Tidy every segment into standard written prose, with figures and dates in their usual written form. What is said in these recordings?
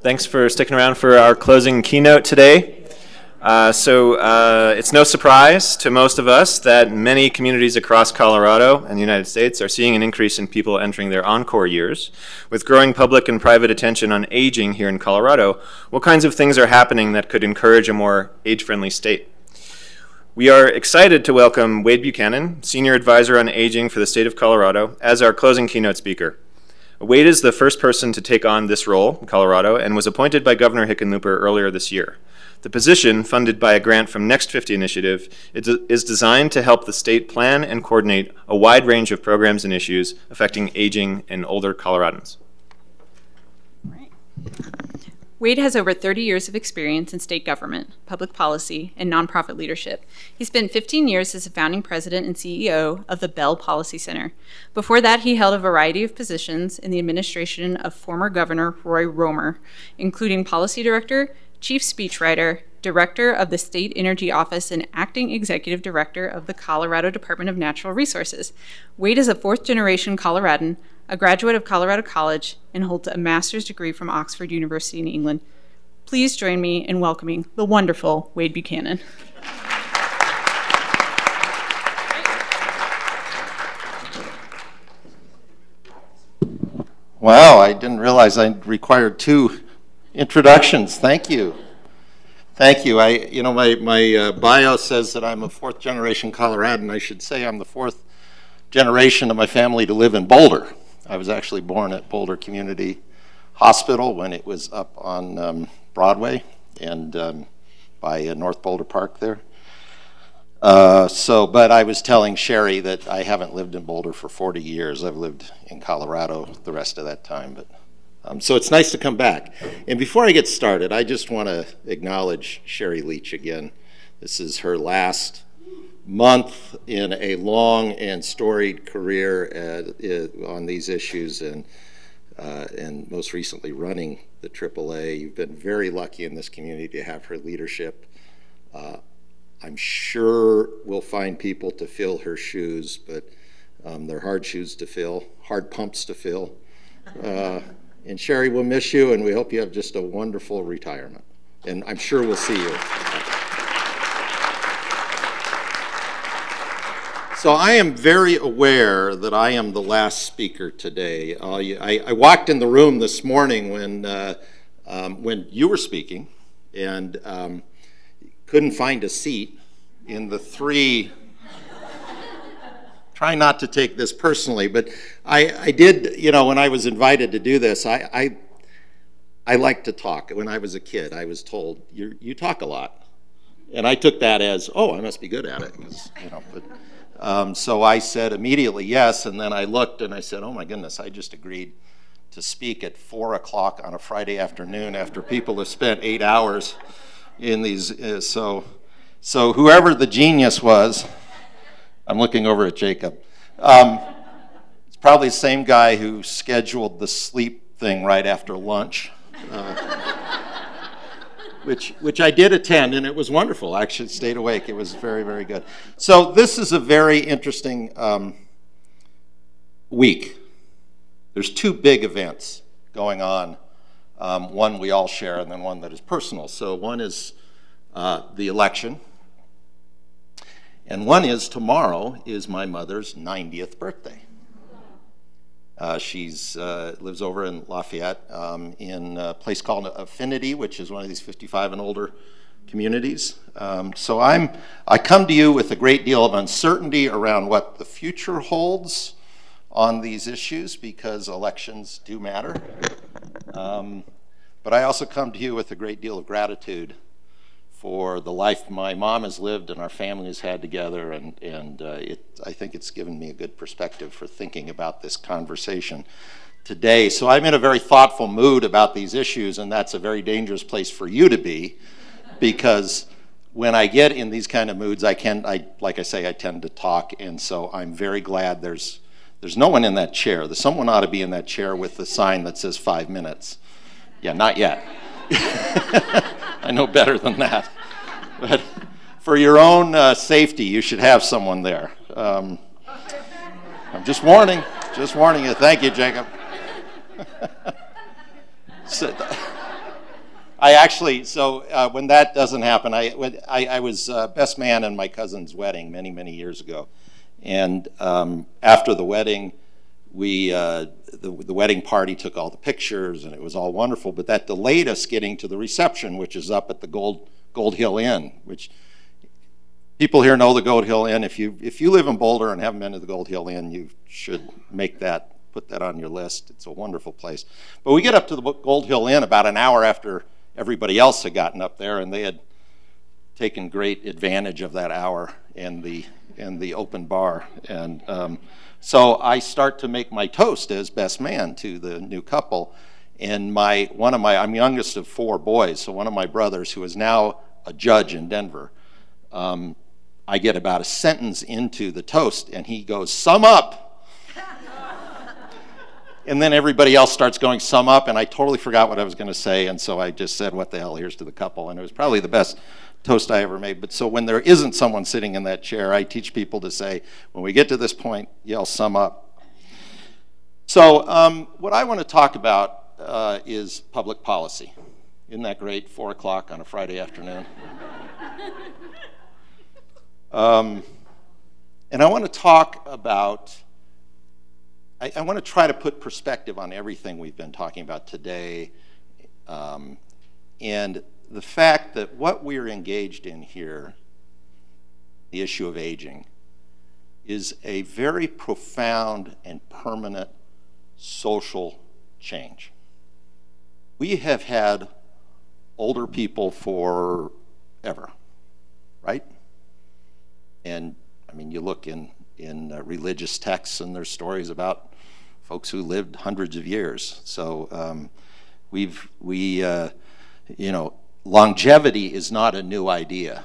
Thanks for sticking around for our closing keynote today. It's no surprise to most of us that many communities across Colorado and the United States are seeing an increase in people entering their encore years. With growing public and private attention on aging here in Colorado, what kinds of things are happening that could encourage a more age-friendly state? We are excited to welcome Wade Buchanan, Senior Advisor on Aging for the state of Colorado, as our closing keynote speaker. Wade is the first person to take on this role in Colorado and was appointed by Governor Hickenlooper earlier this year. The position, funded by a grant from Next 50 Initiative, is designed to help the state plan and coordinate a wide range of programs and issues affecting aging and older Coloradans. Right. Wade has over 30 years of experience in state government, public policy, and nonprofit leadership. He spent 15 years as a founding president and CEO of the Bell Policy Center. Before that, he held a variety of positions in the administration of former Governor Roy Romer, including policy director, chief speechwriter, director of the State Energy Office, and acting executive director of the Colorado Department of Natural Resources. Wade is a fourth-generation Coloradan, a graduate of Colorado College, and holds a master's degree from Oxford University in England. Please join me in welcoming the wonderful Wade Buchanan. Wow, I didn't realize I required 2 introductions. Thank you. Thank you. My bio says that I'm a 4th-generation Coloradan. I should say I'm the 4th generation of my family to live in Boulder. I was actually born at Boulder Community Hospital when it was up on Broadway and by North Boulder Park there. But I was telling Sherry that I haven't lived in Boulder for 40 years. I've lived in Colorado the rest of that time. So it's nice to come back. And before I get started, I just want to acknowledge Sherry Leach again. This is her last month in a long and storied career on these issues, and most recently running the AAA. You've been very lucky in this community to have her leadership. I'm sure we'll find people to fill her shoes, but they're hard shoes to fill, hard pumps to fill. And Sherry, we'll miss you, and we hope you have just a wonderful retirement. And I'm sure we'll see you. So I am very aware that I am the last speaker today. I walked in the room this morning when you were speaking and couldn't find a seat in the 3. Try not to take this personally, but I did, when I was invited to do this, I like to talk. When I was a kid, I was told, you talk a lot. And I took that as, oh, I must be good at it. So I said immediately yes, and then I looked and I said, oh my goodness, I just agreed to speak at 4 o'clock on a Friday afternoon after people have spent 8 hours in these. So whoever the genius was, I'm looking over at Jacob, it's probably the same guy who scheduled the sleep thing right after lunch. Which I did attend, and it was wonderful. I actually stayed awake. It was very, very good. So this is a very interesting week. There's 2 big events going on. One we all share, and then one that is personal. So one is the election, and one is tomorrow is my mother's 90th birthday. She lives over in Lafayette in a place called Affinity, which is one of these 55 and older communities. So I come to you with a great deal of uncertainty around what the future holds on these issues, because elections do matter. But I also come to you with a great deal of gratitude for the life my mom has lived and our family has had together, and I think it's given me a good perspective for thinking about this conversation today. So I'm in a very thoughtful mood about these issues, and that's a very dangerous place for you to be, because when I get in these kind of moods, like I say, I tend to talk, and so I'm very glad there's no one in that chair. Someone ought to be in that chair with the sign that says 5 minutes. Yeah, not yet. I know better than that. But for your own safety, you should have someone there. I'm just warning you. Thank you, Jacob. I actually, so when that doesn't happen, I was best man in my cousin's wedding many, many years ago. And after the wedding, the wedding party took all the pictures, and it was all wonderful, but that delayed us getting to the reception, which is up at the Gold Hill Inn, which people here know the Gold Hill Inn. If you live in Boulder and haven't been to the Gold Hill Inn, you should put that on your list. It's a wonderful place. But we get up to the Gold Hill Inn about an hour after everybody else had gotten up there, and they had taken great advantage of that hour and the open bar. And so I start to make my toast as best man to the new couple. And I'm youngest of 4 boys, so one of my brothers, who is now a judge in Denver, I get about a sentence into the toast, and he goes, "Sum up." And then everybody else starts going, "Sum up," and I totally forgot what I was going to say, and so I just said, "What the hell, here's to the couple." And it was probably the best toast I ever made. But so when there isn't someone sitting in that chair, I teach people to say, when we get to this point, yell, "Sum up." So what I want to talk about is public policy. Isn't that great? 4 o'clock on a Friday afternoon. And I want to talk about, I want to try to put perspective on everything we've been talking about today, and the fact that what we're engaged in here, the issue of aging, is a very profound and permanent social change. We have had older people forever, right? And I mean, you look in religious texts, and there's stories about folks who lived hundreds of years. So longevity is not a new idea,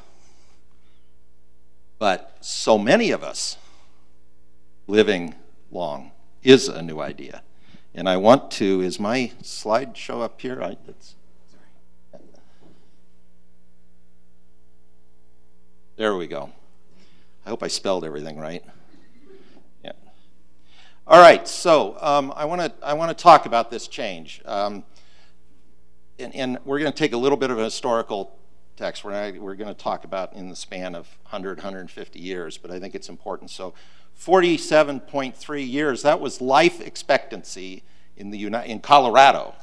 but so many of us living long is a new idea. And I want to, is my slide show up here? There we go. I hope I spelled everything right. Yeah. All right. So I want to talk about this change, and we're going to take a little bit of a historical text. We're going to talk about in the span of 100, 150 years, but I think it's important. So, 47.3 years. That was life expectancy in Colorado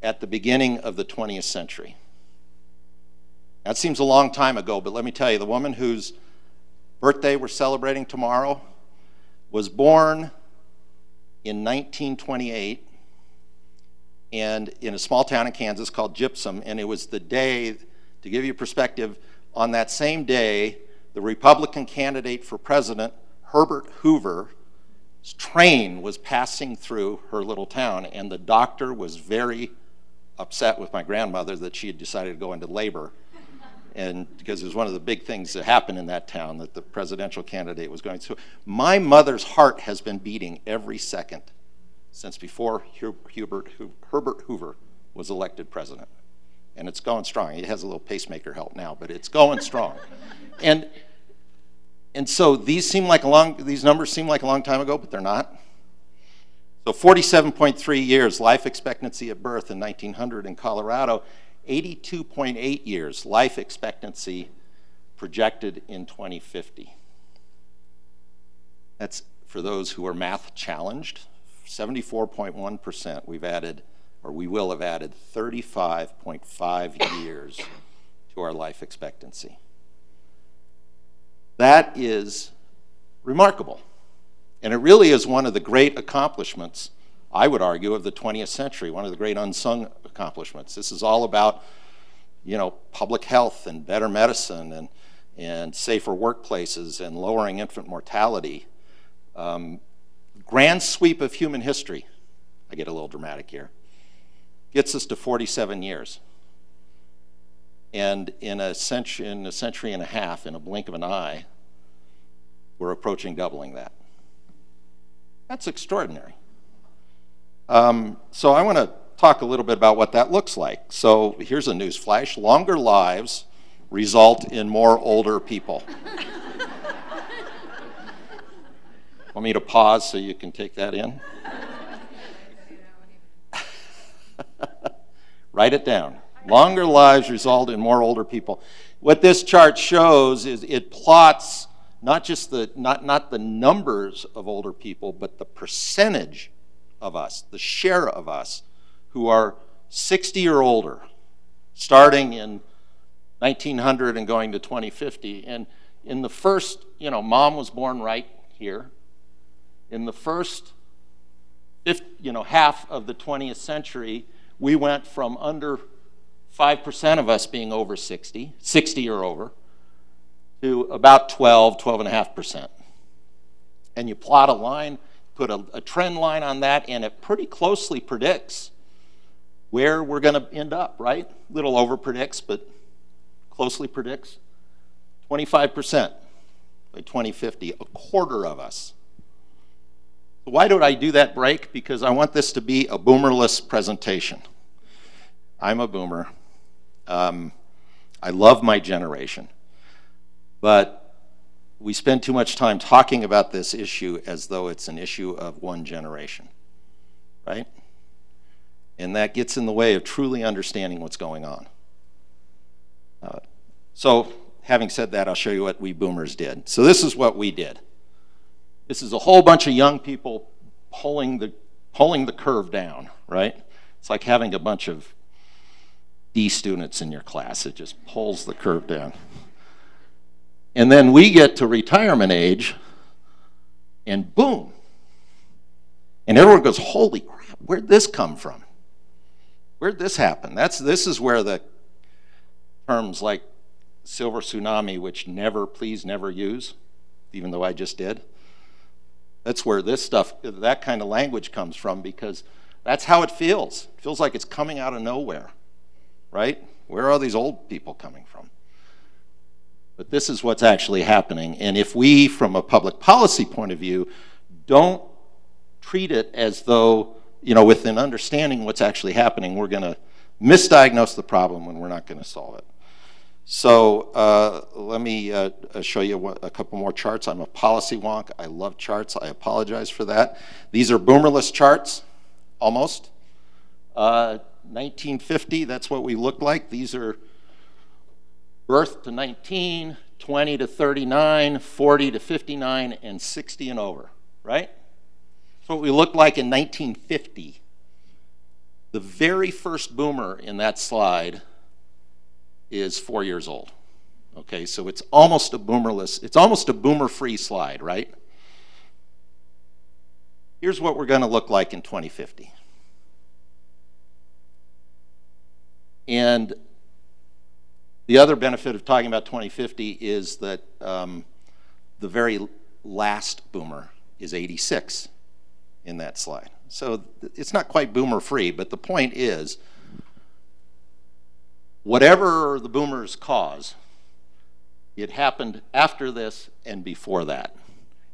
at the beginning of the 20th century. That seems a long time ago, but let me tell you, the woman whose birthday we're celebrating tomorrow was born in 1928 and in a small town in Kansas called Gypsum, and it was the day, to give you perspective, on that same day, the Republican candidate for president, Herbert Hoover's train was passing through her little town, and the doctor was very upset with my grandmother that she had decided to go into labor. And because it was one of the big things that happened in that town, that the presidential candidate was going through. My mother's heart has been beating every second since before Herbert Hoover was elected president. And it's going strong. It has a little pacemaker help now, but it's going strong. And so these numbers seem like a long time ago, but they're not. So 47.3 years life expectancy at birth in 1900 in Colorado. 82.8 years life expectancy projected in 2050. That's, for those who are math challenged, 74.1%. We've added, or we will have added, 35.5 years to our life expectancy. That is remarkable. And it really is one of the great accomplishments, I would argue, of the 20th century, one of the great unsung accomplishments. This is all about, public health and better medicine and safer workplaces and lowering infant mortality. Grand sweep of human history, I get a little dramatic here, gets us to 47 years. And in a century and a half, in a blink of an eye, we're approaching doubling that. That's extraordinary. So I want to talk a little bit about what that looks like. So here's a news flash. Longer lives result in more older people. Want me to pause so you can take that in? Write it down. Longer lives result in more older people. What this chart shows is it plots not just not the numbers of older people, but the percentage of us, the share of us who are 60 or older, starting in 1900 and going to 2050. And in the first, Mom was born right here. In the first half of the 20th century, we went from under 5% of us being over 60 or over, to about 12.5%. And you plot a line, put a trend line on that, and it pretty closely predicts where we're going to end up, right? Little over predicts, but closely predicts. 25% by 2050, a quarter of us. Why did I do that break? Because I want this to be a boomerless presentation. I'm a boomer. I love my generation. But we spend too much time talking about this issue as though it's an issue of one generation, right? And that gets in the way of truly understanding what's going on. So having said that, I'll show you what we boomers did. So this is what we did. This is a whole bunch of young people pulling the curve down, right? It's like having a bunch of D students in your class. It just pulls the curve down. And then we get to retirement age, and boom. And everyone goes, holy crap, where'd this come from? Where'd this happen? This is where the terms like silver tsunami, which please never use, even though I just did. That's where this stuff, that kind of language comes from, because that's how it feels. It feels like it's coming out of nowhere, right? Where are these old people coming from? But this is what's actually happening. And if we, from a public policy point of view, don't treat it as though, with an understanding what's actually happening, we're going to misdiagnose the problem when we're not going to solve it. So let me show you a couple more charts. I'm a policy wonk. I love charts. I apologize for that. These are boomerless charts, almost. 1950, that's what we look like. These are birth to 19, 20 to 39, 40 to 59, and 60 and over, right? That's what we looked like in 1950. The very first boomer in that slide is 4 years old. Okay, so it's almost a boomerless, it's almost a boomer-free slide, right? Here's what we're going to look like in 2050. And the other benefit of talking about 2050 is that the very last boomer is 86 in that slide. So it's not quite boomer-free, but the point is, whatever the boomers cause, it happened after this and before that.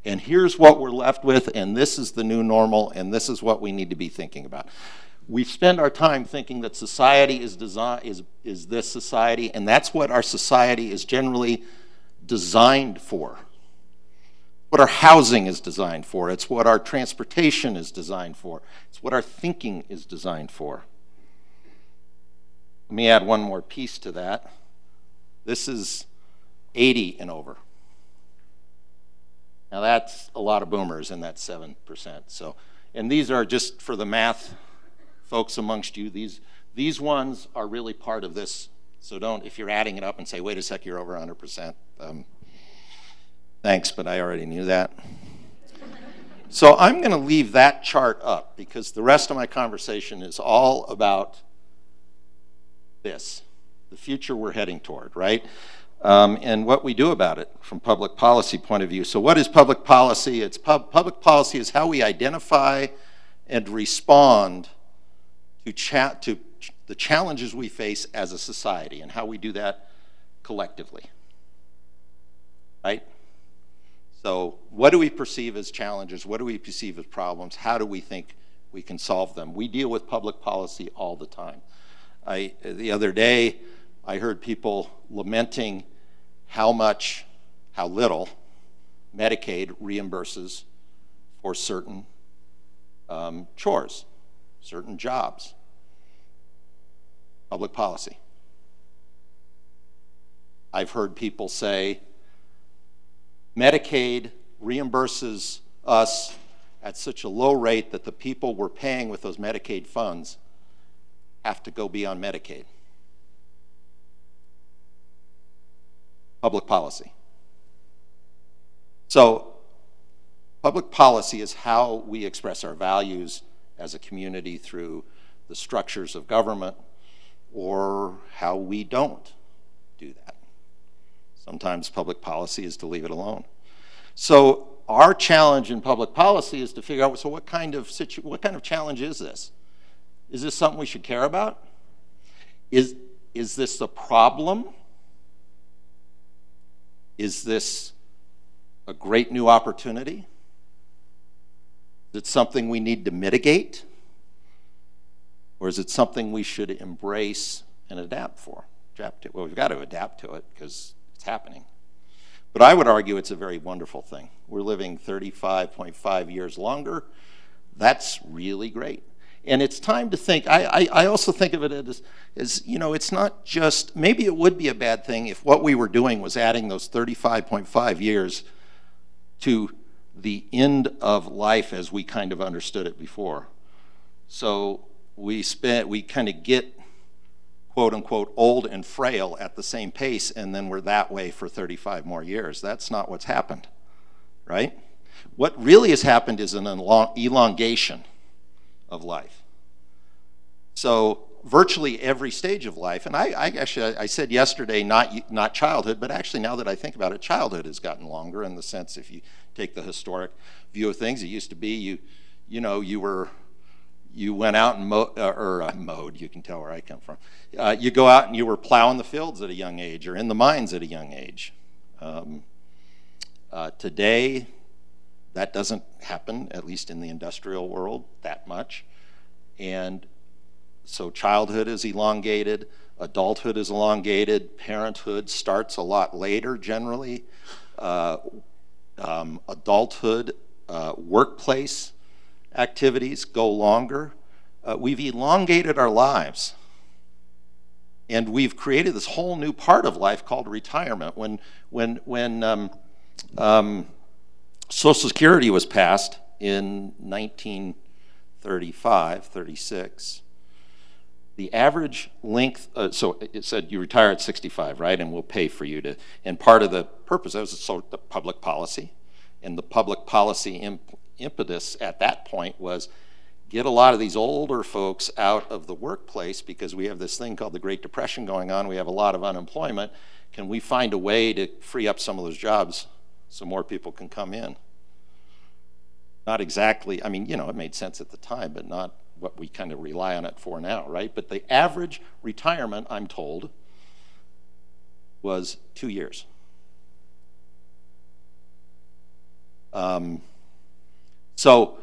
And here's what we're left with, and this is the new normal, and this is what we need to be thinking about. We spend our time thinking that society is this society, and that's what our society is generally designed for. What our housing is designed for. It's what our transportation is designed for. It's what our thinking is designed for. Let me add one more piece to that. This is 80 and over. Now that's a lot of boomers, and that's 7%. So, and these are just for the math folks amongst you. These ones are really part of this. So don't, if you're adding it up and say, wait a sec, you're over 100%. Thanks, but I already knew that. So I'm going to leave that chart up because the rest of my conversation is all about this, the future we're heading toward, right? And what we do about it from public policy point of view. So what is public policy? It's public policy is how we identify and respond to the challenges we face as a society and how we do that collectively, right? So what do we perceive as challenges? What do we perceive as problems? How do we think we can solve them? We deal with public policy all the time. The other day, I heard people lamenting how little Medicaid reimburses for certain chores, certain jobs. public policy. I've heard people say Medicaid reimburses us at such a low rate that the people we're paying with those Medicaid funds have to go be on Medicaid. Public policy. So public policy is how we express our values as a community through the structures of government, or how we don't do that. Sometimes public policy is to leave it alone. So our challenge in public policy is to figure out, so what kind of challenge is this? Is this something we should care about? Is this a problem? Is this a great new opportunity? Is it something we need to mitigate? Or is it something we should embrace and adapt for? Well, we've got to adapt to it because it's happening. But I would argue it's a very wonderful thing. We're living 35.5 years longer. That's really great. And it's time to think, I also think of it as, you know, it's not just, maybe it would be a bad thing if what we were doing was adding those 35.5 years to the end of life as we kind of understood it before. So we kind of get, quote unquote, old and frail at the same pace, and then we're that way for 35 more years. That's not what's happened, right? What really has happened is an elongation of life. So virtually every stage of life, and I said yesterday not childhood, but actually now that I think about it, childhood has gotten longer in the sense, if you take the historic view of things, it used to be you went out and mowed, you can tell where I come from. You go out and you were plowing the fields at a young age or in the mines at a young age. Today, that doesn't happen, at least in the industrial world, that much. And so childhood is elongated, adulthood is elongated, parenthood starts a lot later generally. Adulthood, workplace activities go longer. We've elongated our lives. And we've created this whole new part of life called retirement. When Social Security was passed in 1935, 36, the average length, so it said you retire at 65, right? And we'll pay for you to, and part of the purpose of it was the public policy. And the public policy impetus at that point was get a lot of these older folks out of the workplace because we have this thing called the Great Depression going on. We have a lot of unemployment. Can we find a way to free up some of those jobs so more people can come in? Not exactly, I mean, you know, it made sense at the time, but not what we kind of rely on it for now, right? But the average retirement, I'm told, was 2 years. So,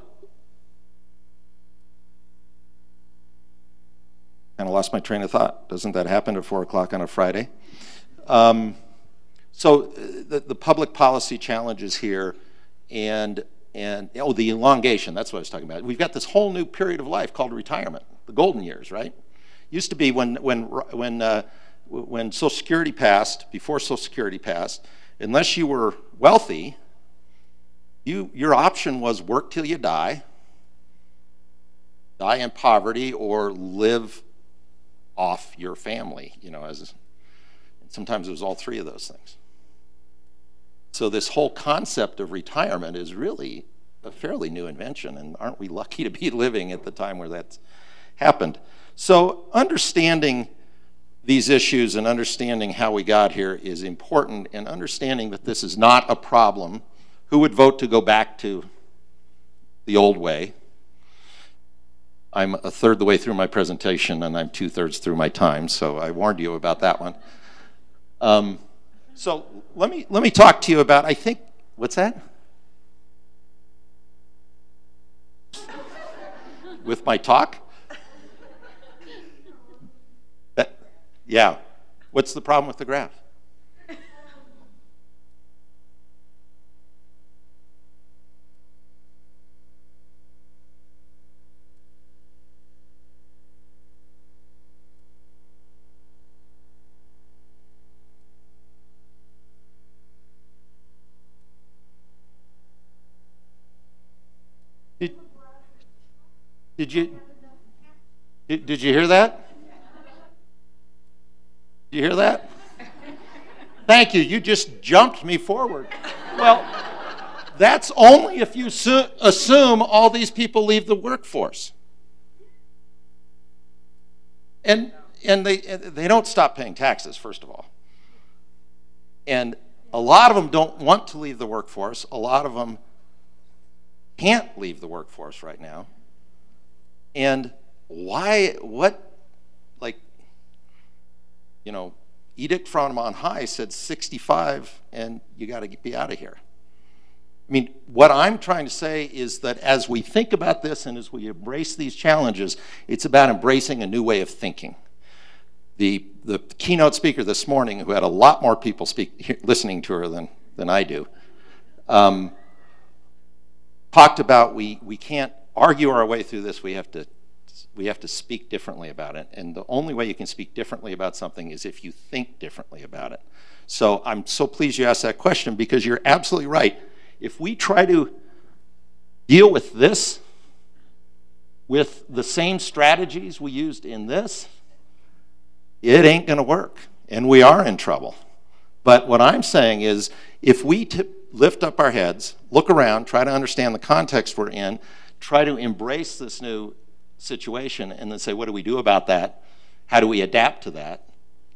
kind of lost my train of thought. Doesn't that happen at 4 o'clock on a Friday? So the public policy challenges here, and the elongation, that's what I was talking about. We've got this whole new period of life called retirement, the golden years, right? Used to be when Social Security passed, before Social Security passed, unless you were wealthy, your option was work till you die in poverty, or live off your family, you know, sometimes it was all three of those things. So this whole concept of retirement is really a fairly new invention, and aren't we lucky to be living at the time where that's happened? So understanding these issues and understanding how we got here is important, and understanding that this is not a problem. Who would vote to go back to the old way? I'm a third the way through my presentation, and I'm 2/3 through my time, so I warned you about that one. So let me talk to you about, I think, what's that? With my talk? Yeah. What's the problem with the graph? Did you hear that? Did you hear that? Thank you. You just jumped me forward. Well, that's only if you assume all these people leave the workforce. And they don't stop paying taxes, first of all. And a lot of them don't want to leave the workforce. A lot of them can't leave the workforce right now. And why, edict from on high said 65 and you got to be out of here. I mean, what I'm trying to say is that as we think about this and as we embrace these challenges, it's about embracing a new way of thinking. The keynote speaker this morning, who had a lot more people listening to her than I do, talked about we can't argue our way through this. We have to speak differently about it. And the only way you can speak differently about something is if you think differently about it. So I'm so pleased you asked that question, because you're absolutely right. If we try to deal with this with the same strategies we used in this, it ain't going to work, and we are in trouble. But what I'm saying is, if we lift up our heads, look around, try to understand the context we're in, try to embrace this new situation, and then say, what do we do about that? How do we adapt to that?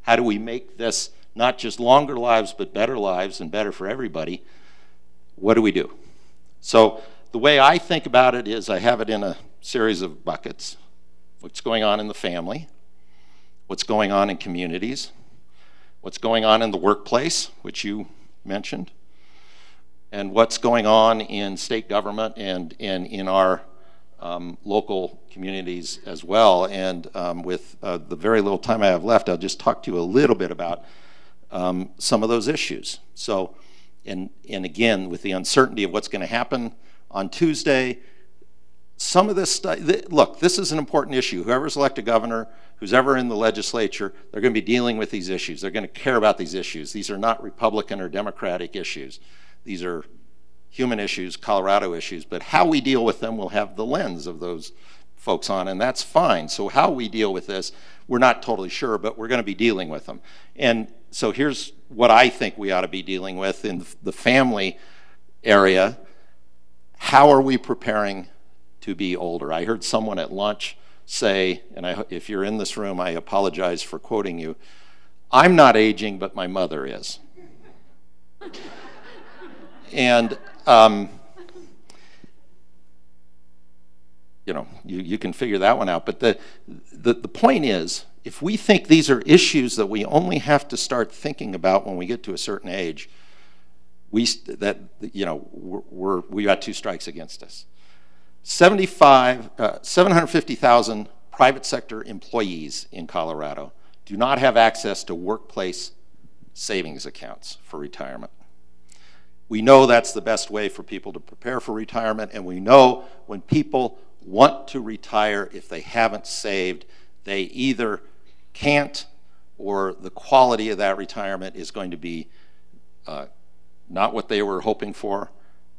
How do we make this not just longer lives, but better lives and better for everybody? What do we do? So the way I think about it is I have it in a series of buckets. What's going on in the family, what's going on in communities, what's going on in the workplace, which you mentioned, and what's going on in state government and in our local communities as well. And with the very little time I have left, I'll just talk to you a little bit about some of those issues. So, and again, with the uncertainty of what's going to happen on Tuesday, some of this stuff, look, this is an important issue. Whoever's elected governor, who's ever in the legislature, they're going to be dealing with these issues. They're going to care about these issues. These are not Republican or Democratic issues. These are human issues, Colorado issues, but how we deal with them will have the lens of those folks on, and that's fine. So how we deal with this, we're not totally sure, but we're going to be dealing with them. And so here's what I think we ought to be dealing with in the family area. How are we preparing to be older? I heard someone at lunch say, and if you're in this room, I apologize for quoting you, I'm not aging, but my mother is. And you can figure that one out. But the point is, if we think these are issues that we only have to start thinking about when we get to a certain age, we got two strikes against us. 750,000 private sector employees in Colorado do not have access to workplace savings accounts for retirement. We know that's the best way for people to prepare for retirement, and we know when people want to retire, if they haven't saved, they either can't, or the quality of that retirement is going to be not what they were hoping for,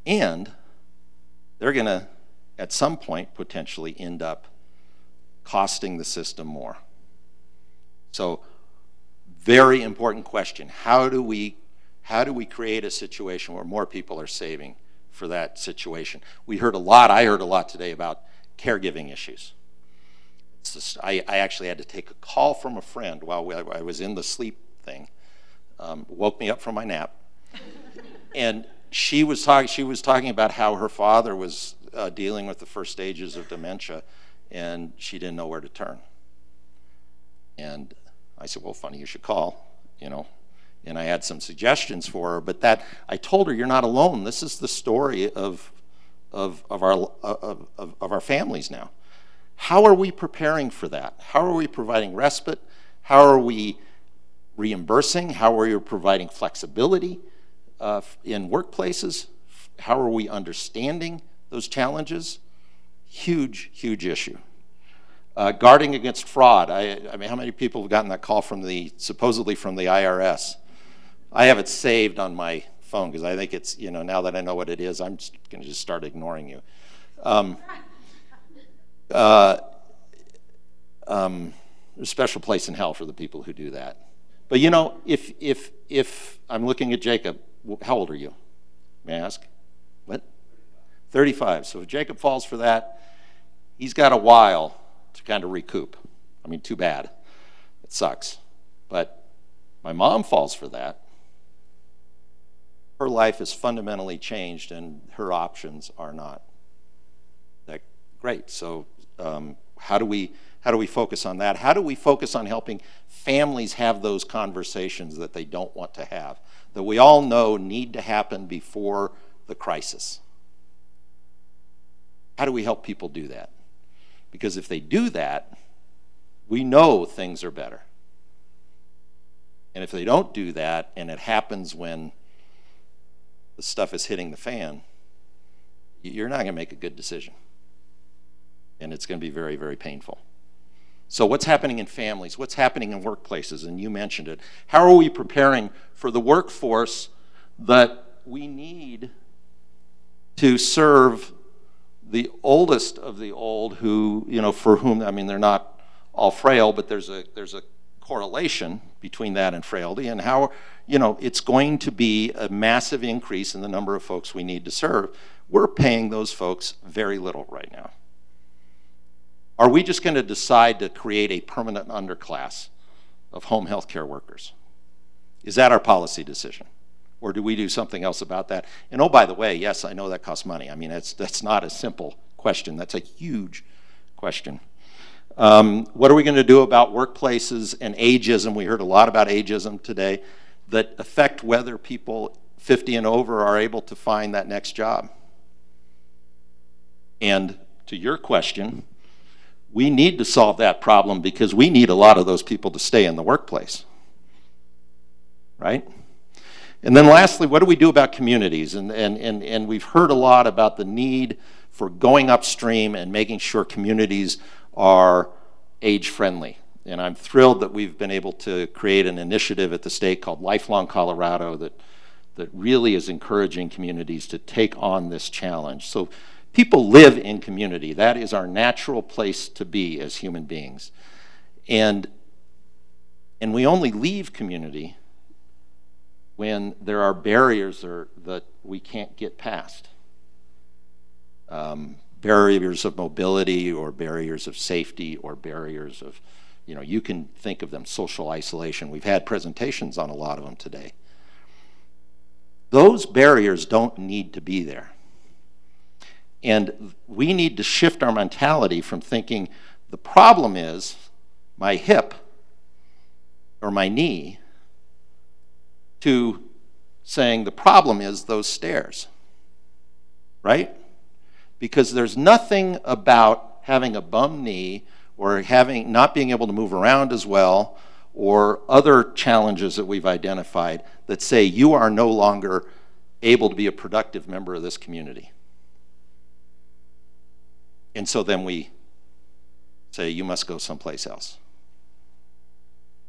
and they're going to, at some point, potentially end up costing the system more. So, very important question. How do we create a situation where more people are saving for that situation? I heard a lot today about caregiving issues. I actually had to take a call from a friend while I was in the sleep thing. Woke me up from my nap. And she was talking about how her father was dealing with the first stages of dementia, and she didn't know where to turn. And I said, well, funny you should call, And I had some suggestions for her, but I told her, you're not alone. This is the story of our families now. How are we preparing for that? How are we providing respite? How are we reimbursing? How are we providing flexibility in workplaces? How are we understanding those challenges? Huge, huge issue. Guarding against fraud. I mean, how many people have gotten that call supposedly from the IRS? I have it saved on my phone because I think it's, you know, now that I know what it is, I'm going to just start ignoring you. a special place in hell for the people who do that. But you know, if I'm looking at Jacob, how old are you? May I ask? What? 35. So if Jacob falls for that, he's got a while to kind of recoup. I mean, too bad. It sucks. But my mom falls for that. Her life is fundamentally changed, and her options are not that great. So how do we focus on that? How do we focus on helping families have those conversations that they don't want to have, that we all know need to happen before the crisis? How do we help people do that? Because if they do that, we know things are better. And if they don't do that, and it happens when the stuff is hitting the fan, you're not going to make a good decision. And it's going to be very, very painful. So what's happening in families? What's happening in workplaces? And you mentioned it. How are we preparing for the workforce that we need to serve the oldest of the old, who, you know, for whom, I mean, they're not all frail, but there's a correlation between that and frailty, and how, you know, it's going to be a massive increase in the number of folks we need to serve. We're paying those folks very little right now. Are we just going to decide to create a permanent underclass of home health care workers? Is that our policy decision? Or do we do something else about that? And oh, by the way, yes, I know that costs money. I mean, that's not a simple question. That's a huge question. What are we going to do about workplaces and ageism? We heard a lot about ageism today, that affect whether people 50 and over are able to find that next job. And to your question, we need to solve that problem, because we need a lot of those people to stay in the workplace, right? And then lastly, what do we do about communities? And we've heard a lot about the need for going upstream and making sure communities are age-friendly. And I'm thrilled that we've been able to create an initiative at the state called Lifelong Colorado that really is encouraging communities to take on this challenge. So people live in community. That is our natural place to be as human beings. And we only leave community when there are barriers that we can't get past. Barriers of mobility, or barriers of safety, or barriers of, you know, you can think of them, social isolation. We've had presentations on a lot of them today. Those barriers don't need to be there. And we need to shift our mentality from thinking the problem is my hip or my knee, to saying the problem is those stairs, right? Because there's nothing about having a bum knee, or not being able to move around as well, or other challenges that we've identified that say you are no longer able to be a productive member of this community. And so then we say you must go someplace else.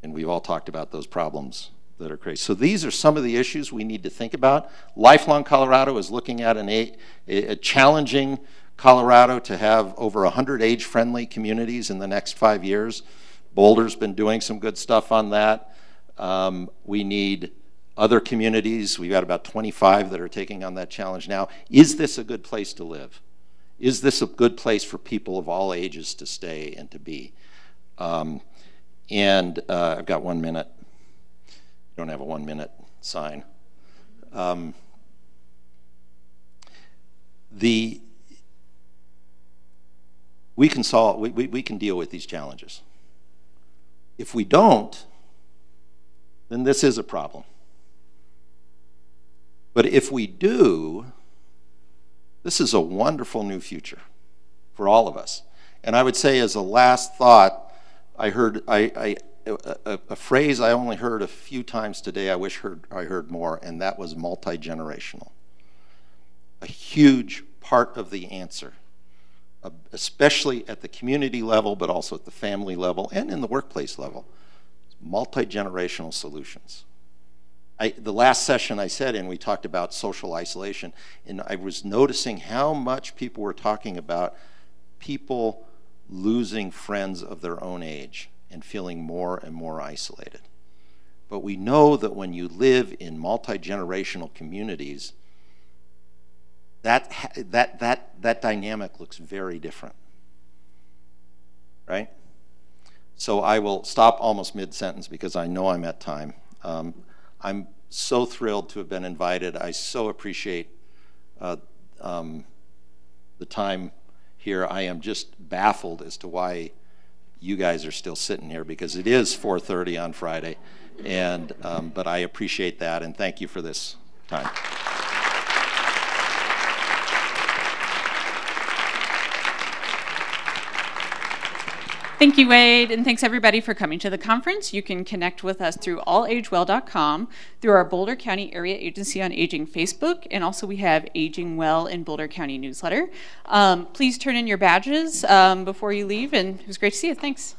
And we've all talked about those problems that are crazy. So these are some of the issues we need to think about. Lifelong Colorado is looking at a challenging Colorado to have over 100 age-friendly communities in the next 5 years. Boulder's been doing some good stuff on that. We need other communities. We've got about 25 that are taking on that challenge now. Is this a good place to live? Is this a good place for people of all ages to stay and to be? I've got 1 minute. You don't have a 1 minute sign. We can deal with these challenges. If we don't, then this is a problem. But if we do, this is a wonderful new future for all of us. And I would say, as a last thought, I heard a phrase I only heard a few times today. I wish I heard more, and that was multi-generational. A huge part of the answer, especially at the community level, but also at the family level and in the workplace level, multi-generational solutions. The last session I said in, we talked about social isolation, and I was noticing how much people were talking about people losing friends of their own age and feeling more and more isolated. But we know that when you live in multi-generational communities, that dynamic looks very different, right? So I will stop almost mid-sentence because I know I'm at time. I'm so thrilled to have been invited. I so appreciate the time here. I am just baffled as to why you guys are still sitting here, because it is 4:30 on Friday, and but I appreciate that, and thank you for this time. Thank you, Wade, and thanks everybody for coming to the conference. You can connect with us through allagewell.com, through our Boulder County Area Agency on Aging Facebook, and also we have Aging Well in Boulder County newsletter. Please turn in your badges before you leave, and it was great to see you. Thanks.